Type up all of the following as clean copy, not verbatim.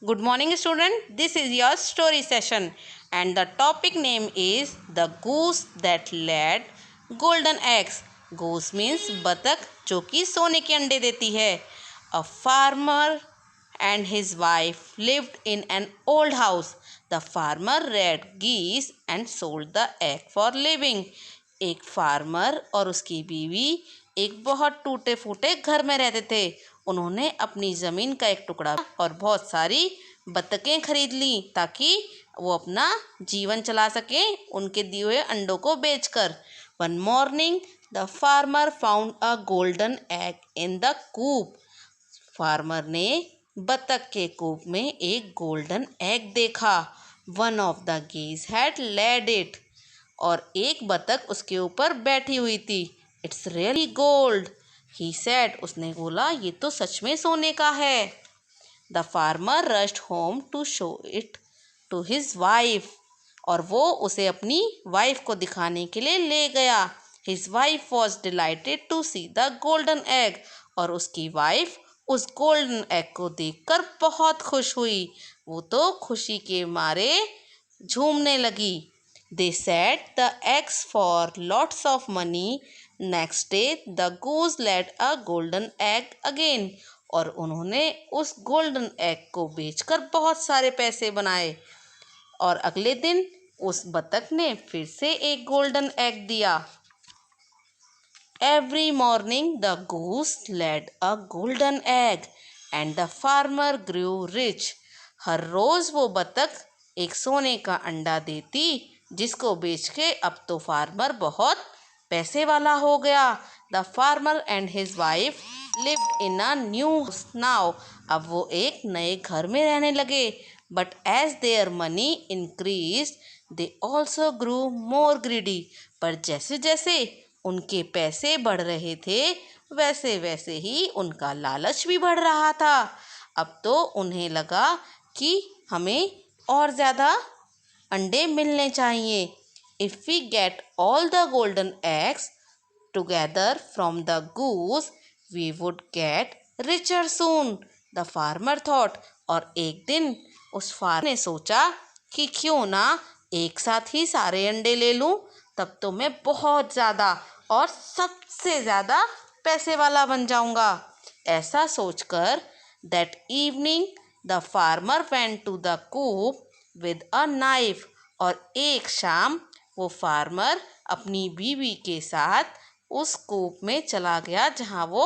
Good morning, student. This is your story session, and the topic name is The Goose That Laid Golden Eggs. Goose means बतख जो कि सोने के अंडे देती है. A farmer and his wife lived in an old house. The farmer reared geese and sold the egg for living. एक farmer और उसकी बीवी एक बहुत टूटे फूटे घर में रहते थे. उन्होंने अपनी ज़मीन का एक टुकड़ा और बहुत सारी बत्तखें खरीद ली ताकि वो अपना जीवन चला सकें उनके दिए हुए अंडों को बेचकर. One morning the farmer found a golden egg in the coop. Farmer ने बत्तख के कूप में एक गोल्डन एग देखा. One of the geese had laid it. और एक बतख उसके ऊपर बैठी हुई थी. It's really gold, he said. उसने बोला ये तो सच में सोने का है. The farmer rushed home to show it to his wife. और वो उसे अपनी वाइफ को दिखाने के लिए ले गया. His wife was delighted to see the golden egg. और उसकी वाइफ उस गोल्डन एग को देखकर बहुत खुश हुई. वो तो खुशी के मारे झूमने लगी. They said the eggs for lots of money. Next day the goose laid a golden egg again. और उन्होंने उस गोल्डन एग को बेचकर बहुत सारे पैसे बनाए. और अगले दिन उस बतख ने फिर से एक गोल्डन एग दिया. Every morning the goose laid a golden egg and the farmer grew rich. हर रोज वो बतख एक सोने का अंडा देती जिसको बेच के अब तो फार्मर बहुत पैसे वाला हो गया. The farmer and his wife lived in a new house now. अब वो एक नए घर में रहने लगे. But as their money increased they also grew more greedy. पर जैसे जैसे उनके पैसे बढ़ रहे थे वैसे वैसे ही उनका लालच भी बढ़ रहा था. अब तो उन्हें लगा कि हमें और ज़्यादा अंडे मिलने चाहिए. If we get all the golden eggs together from the goose we would get richer soon. The farmer thought. और एक दिन उस फार्मर ने सोचा कि क्यों ना एक साथ ही सारे अंडे ले लूं, तब तो मैं बहुत ज़्यादा और सबसे ज़्यादा पैसे वाला बन जाऊंगा. ऐसा सोचकर that evening the farmer went to the coop with a knife. और एक शाम वो फार्मर अपनी बीवी के साथ उस कूप में चला गया जहाँ वो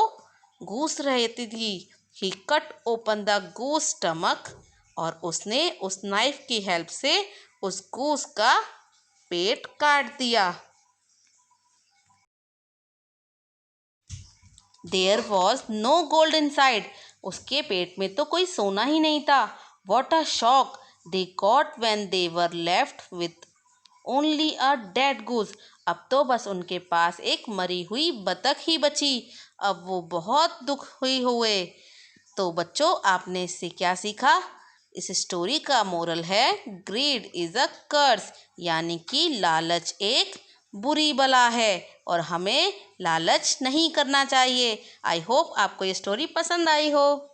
गूस रहती थी. He cut open the goose stomach. और उसने उस नाइफ की हेल्प से उस गूस का पेट काट दिया. There was no gold inside. उसके पेट में तो कोई सोना ही नहीं था. What a shock they got when they were left with only a dead goose. अब तो बस उनके पास एक मरी हुई बतख ही बची. अब वो बहुत दुख हुए. तो बच्चों आपने इससे क्या सीखा? इस स्टोरी का मोरल है ग्रीड इज अ कर्स. यानी कि लालच एक बुरी बला है और हमें लालच नहीं करना चाहिए. आई होप आपको ये स्टोरी पसंद आई हो.